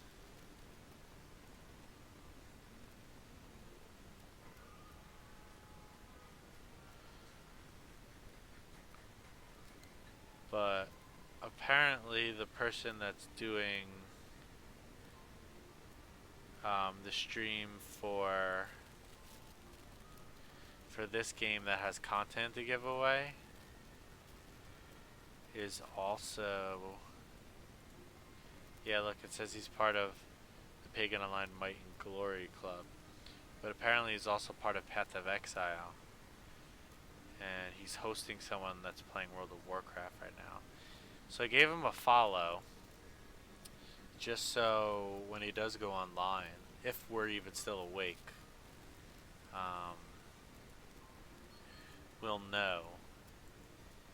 But apparently the person that's doing the stream for this game that has content to give away is also, yeah, look, it says he's part of the Pagan Online Might and Glory Club, but apparently he's also part of Path of Exile, and he's hosting someone that's playing World of Warcraft right now. So I gave him a follow, just so when he does go online, if we're even still awake, we'll know,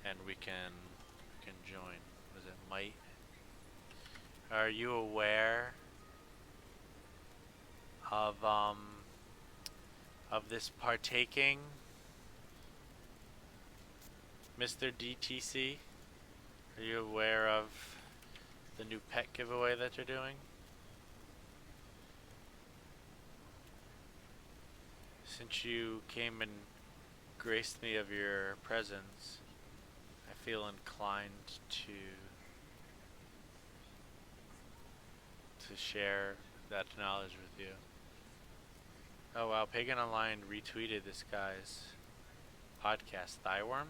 and we can join. Was it Might? Are you aware of this partaking, Mr. DTC? Are you aware of the new pet giveaway that you're doing? Since you came and graced me of your presence, I feel inclined to share that knowledge with you. Oh wow, Pagan Online retweeted this guy's podcast, Thyworm.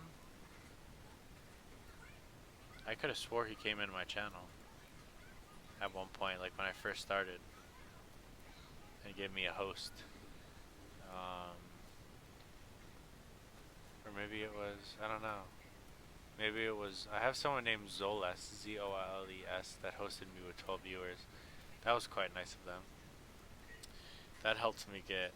I could have swore he came in my channel at one point, like when I first started, and gave me a host. Or maybe it was, I don't know. Maybe it was, I have someone named Zoles, Z-O-L-E-S, that hosted me with 12 viewers. That was quite nice of them. That helped me get,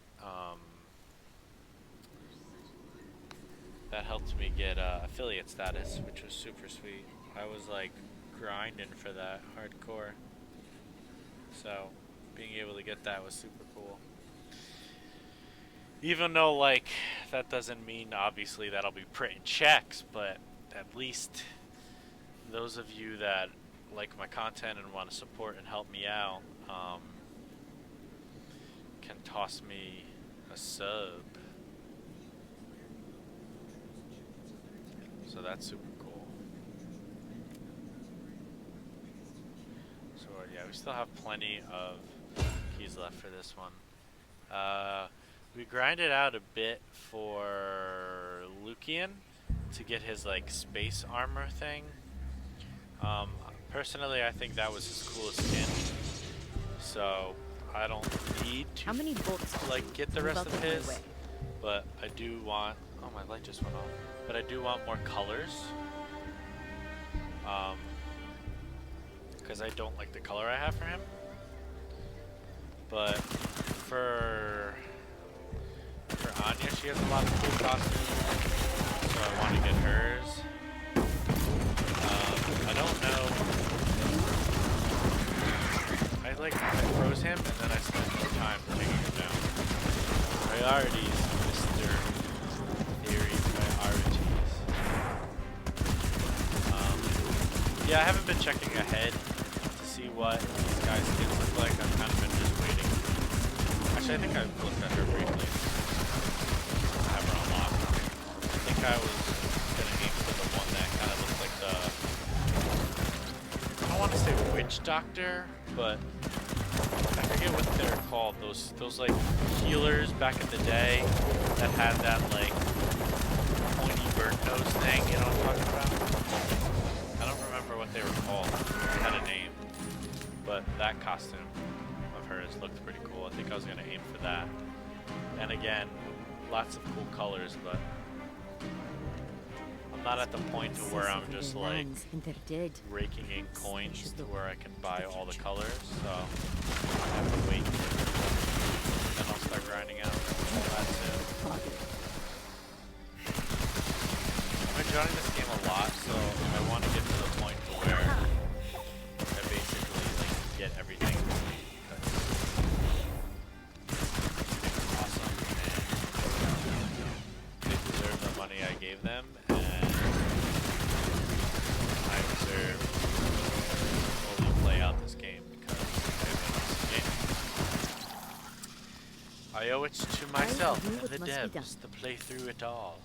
affiliate status, which was super sweet. I was like grinding for that hardcore. So being able to get that was super cool. Even though, like, that doesn't mean obviously that I'll be printing checks, but at least those of you that like my content and want to support and help me out can toss me a sub. So that's super cool. So yeah, we still have plenty of keys left for this one. We grinded out a bit for Lucian to get his like space armor thing. Personally, I think that was his coolest skin. So I don't need to How many bolts like get the rest of his, but I do want. Oh, my light just went off. But I do want more colors. Because I don't like the color I have for him. But for Anya, she has a lot of cool costumes, so I want to get hers. I don't know. I froze him and then I spent more time taking him down. Priorities, Mr. Theory, priorities. Yeah, I haven't been checking ahead to see what these guys' skins look like. I've kind of been just waiting. Actually, I think I looked at her briefly. I have her unlocked. I think I was gonna aim for the one that kind of looked like the, I don't want to say witch doctor, but I forget what they're called. Those like healers back in the day that had that like pointy bird nose thing. You know what I'm talking about? I don't remember what they were called. It had a name, but that costume of hers looked pretty cool. I think I was gonna aim for that. And again, lots of cool colors, but I'm not at the point to where I'm just like raking in coins to where I can buy all the colors, so I have to wait. Then I'll start grinding out all that soon. I'm enjoying this game a lot, so I want to get to the point to where I basically like get everything. Because I owe it to myself and the devs to play through it all.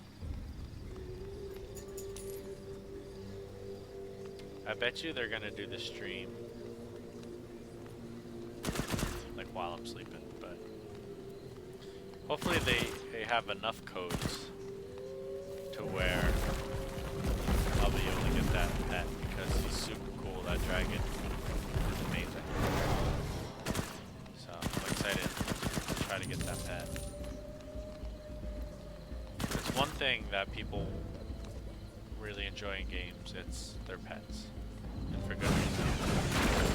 I bet you they're gonna do the stream like while I'm sleeping, but hopefully they have enough codes to where I'll be able to get that pet because he's super cool. That dragon is amazing. So I'm excited to try to get that pet. It's one thing that people really enjoy in games, it's their pets. And for good reason.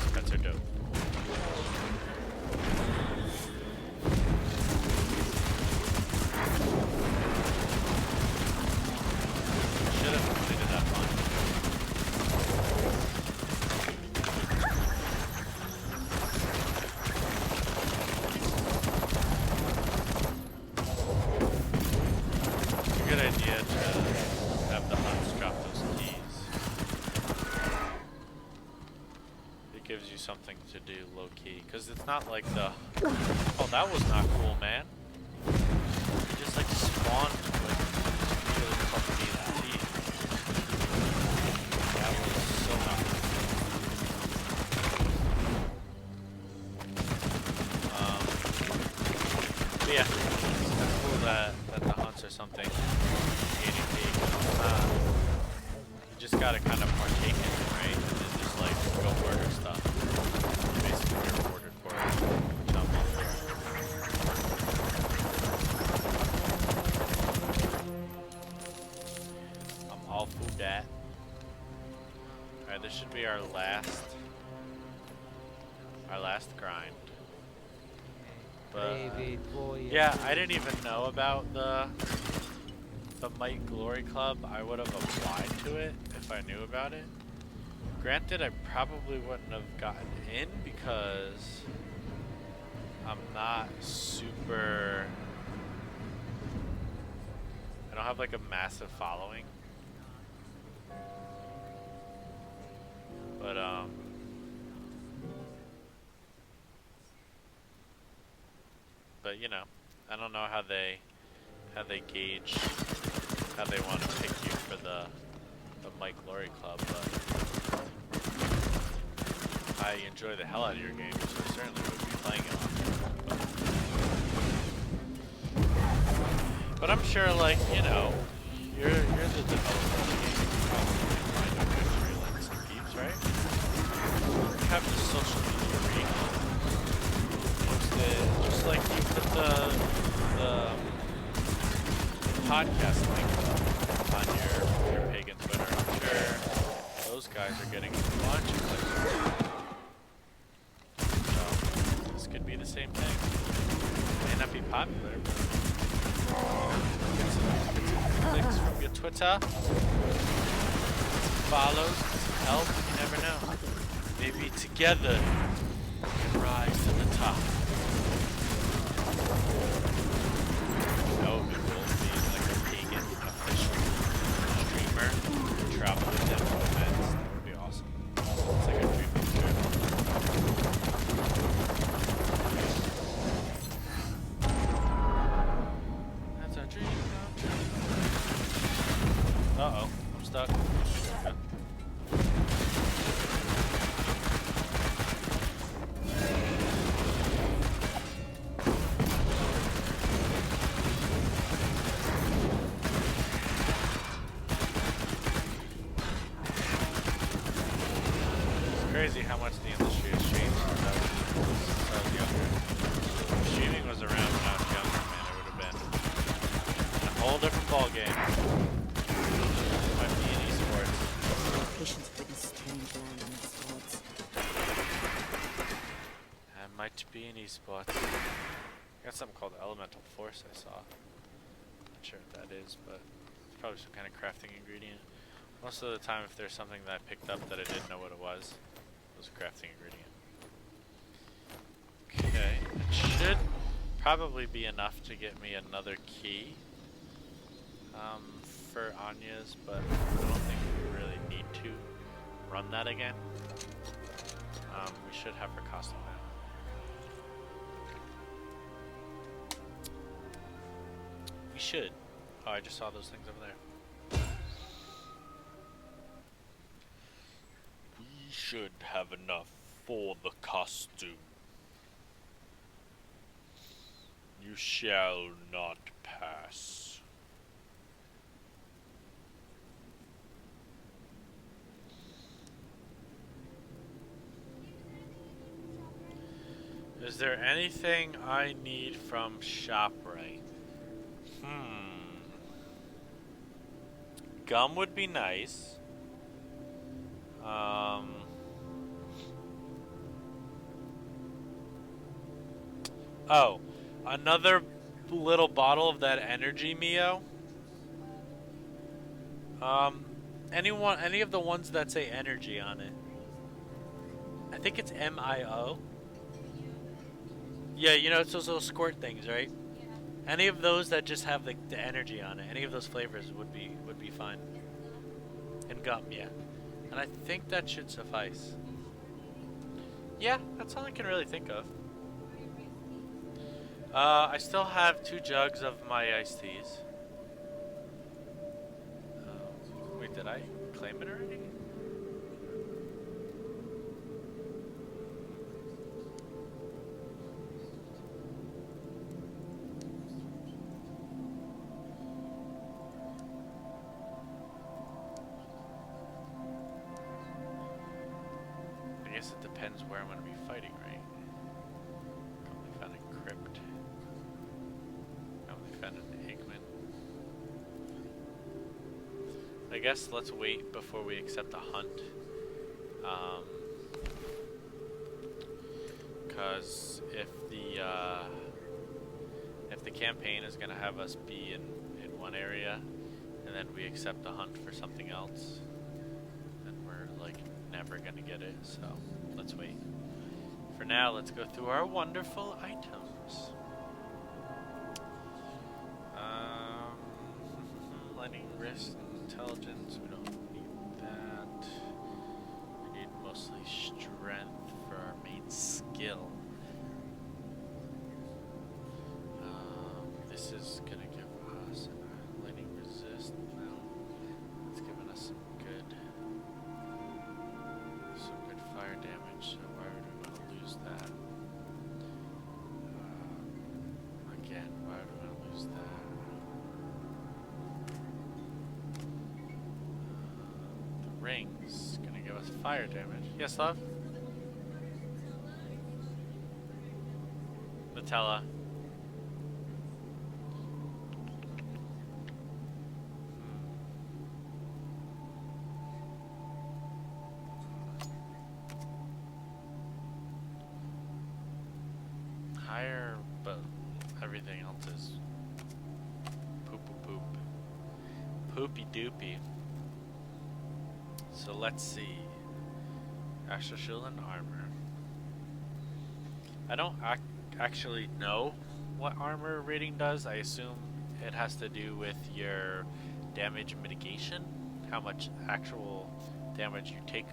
Because pets are dope. Should have completed that one. It's a good idea to have the hunts drop those keys. It gives you something to do low-key, because it's not like the... Oh, that was not cool, man. You just like spawned with really fucking teeth. That was so not cool. But yeah, it's cool that the hunts are something unique. You just gotta kind of partake in it, right? And then just like go murder stuff. Basically, you're rewarded for it. Jump on there. I'm all for that. Alright, this should be our last grind. But yeah, I didn't even know about the Might Glory Club. I would have applied to it if I knew about it. Granted, I probably wouldn't have gotten in because I'm not super... I don't have like a massive following. But you know, I don't know how they gauge how they want to pick you for the Mike Glory Club, but I enjoy the hell out of your game, so I certainly would be playing it on. But I'm sure, like, you know, you're the developer of the game. You probably find a good freelance and peeps, right? You have the social media reach. Just like you put the podcast link on your Pagan Twitter, I'm sure those guys are getting a bunch of clicks. So this could be the same thing. It may not be popular, but get some clicks from your Twitter, follows, some help, you never know. Maybe together we can rise to the top. That would be cool, being like a Pagan official streamer, travel with them to events. That would be awesome. It's like a dream come true. That's a dream come true. Uh-oh, I'm stuck. Okay. Crazy how much the industry has changed since I was younger. If streaming was around when I was younger, man, it would have been a whole different ball game. Might be in esports. Patience with this strange land and its gods. I might be in esports. Got something called Elemental Force I saw. Not sure what that is, but it's probably some kind of crafting ingredient. Most of the time, if there's something that I picked up that I didn't know what it was a crafting ingredient. Okay, it should probably be enough to get me another key for Anya's, but I don't think we really need to run that again. We should have her costume now. We should. Oh, I just saw those things over there. We should have enough for the costume. You shall not pass. Is there anything I need from ShopRite? Gum would be nice. Oh, another little bottle of that energy, Mio. Any of the ones that say energy on it. I think it's MIO. Yeah, you know, it's those little squirt things, right? Any of those that just have the energy on it, any of those flavors would be fine. And gum, yeah. And I think that should suffice. Yeah, that's all I can really think of. I still have 2 jugs of my iced teas. Wait, did I claim it already? I guess it depends where I'm going to be fighting, right? Company found a crypt. Company found an Eggman. I guess let's wait before we accept a hunt. Because if the campaign is going to have us be in one area, and then we accept a hunt for something else, then we're like never going to get it. So let's wait. For now, let's go through our wonderful items. Lightning, wrist, intelligence. We don't need that. We need mostly strength for our main skill. This is gonna give us lightning resist. No, it's giving us some good fire damage. So why would we want to lose that? Again, why would we want to lose that? The ring's gonna give us fire damage. Yes, love? Nutella. Higher, but everything else is poop. Poopy doopy. So let's see. Astral shield and armor. I don't actually know what armor rating does. I assume it has to do with your damage mitigation, how much actual damage you take,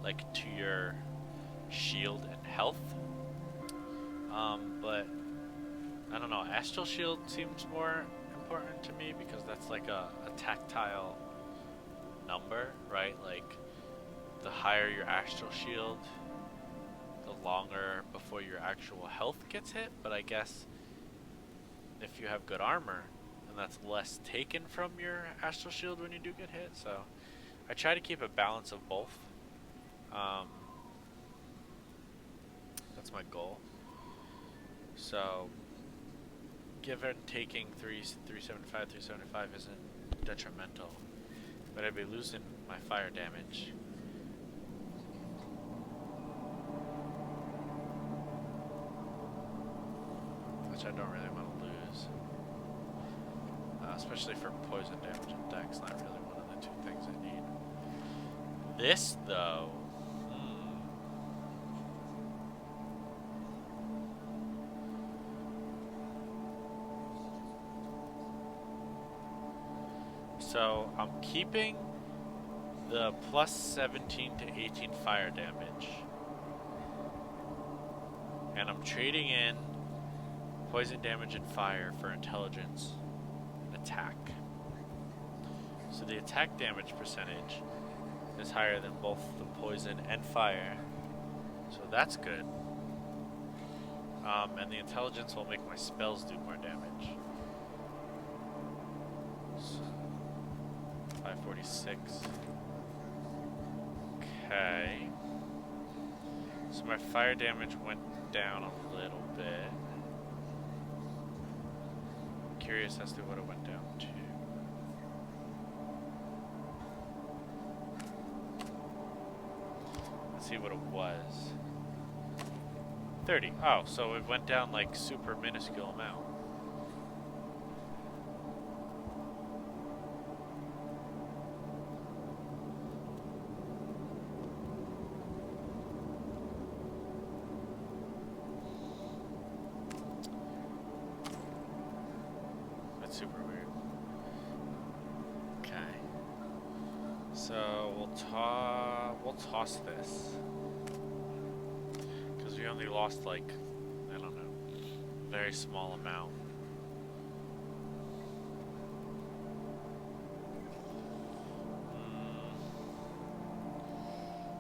like to your shield and health. But I don't know. Astral shield seems more important to me because that's like a tactile number, right? Like the higher your astral shield, the longer before your actual health gets hit. But I guess if you have good armor, then that's less taken from your astral shield when you do get hit. So I try to keep a balance of both. That's my goal. So given taking 375 isn't detrimental, but I'd be losing my fire damage. Which I don't really want to lose. Especially for poison damage and dex, not really one of the 2 things I need. This, though... So, I'm keeping the plus 17 to 18 fire damage. And I'm trading in poison damage and fire for intelligence. attack. So the attack damage percentage is higher than both the poison and fire. So that's good. And the intelligence will make my spells do more damage. So 546. Okay. So my fire damage went down a little bit. Curious as to what it went down to. Let's see what it was. 30. Oh, so it went down like super minuscule amount. That's super weird. Okay. So we'll toss this. We only lost like, I don't know, a very small amount.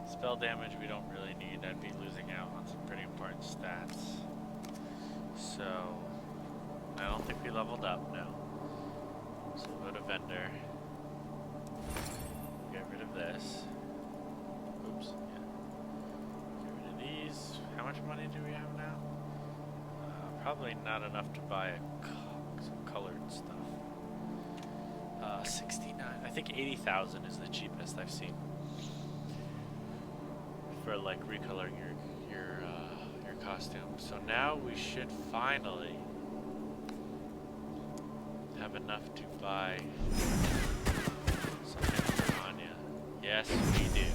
Spell damage we don't really need. I'd be losing out on some pretty important stats. So, I don't think we leveled up now. So we'll go to vendor. Get rid of this. Oops. Yeah. Get rid of these. How much money do we have now? Probably not enough to buy some colored stuff. 69. I think 80,000 is the cheapest I've seen for like recoloring your costume. So now we should finally have enough to buy something for Anya. Yes, we do.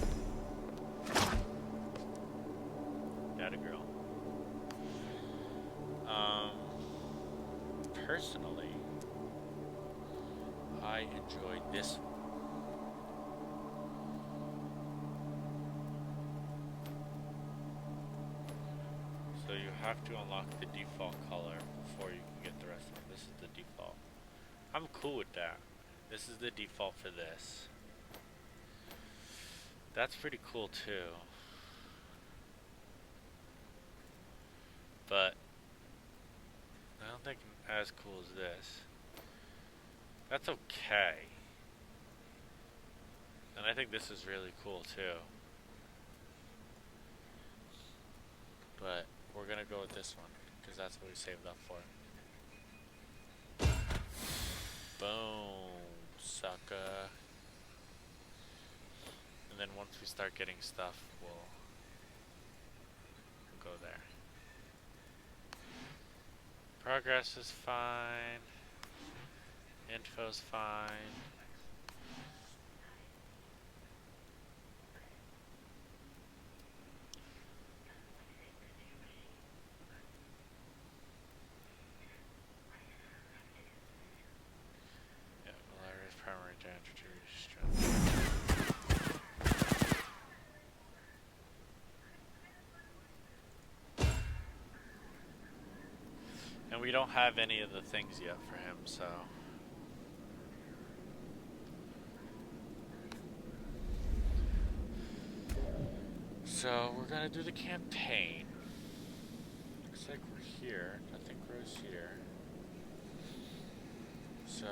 That a girl. Personally, I enjoyed this one. So you have to unlock the default color before you can get the rest of them. This is the default. I'm cool with that. This is the default for this. That's pretty cool too. But I don't think as cool as this. That's okay. And I think this is really cool too. But we're gonna go with this one because that's what we saved up for. Boom, sucker. And then once we start getting stuff, we'll go there. Progress is fine. Info's fine. Yeah, Valeria's primary damage strength. And we don't have any of the things yet for him, so. So we're gonna do the campaign. Looks like we're here. Nothing grows here. So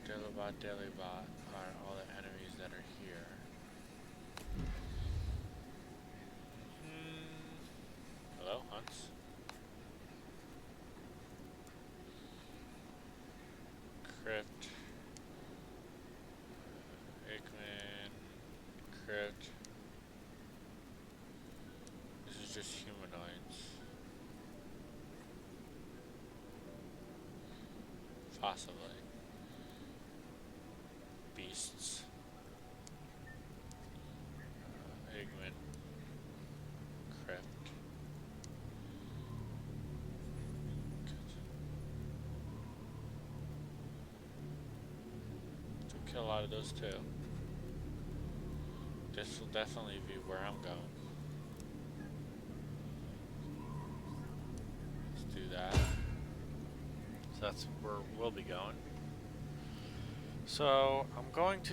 Delibot are all the enemies that are here. Hello, Hunts. Crypt. Eggman. Crypt. This is just humanoids. Possibly. Beasts. Eggman. Crypt. Kill a lot of those too. This will definitely be where I'm going. Let's do that. So that's where we'll be going. So I'm going to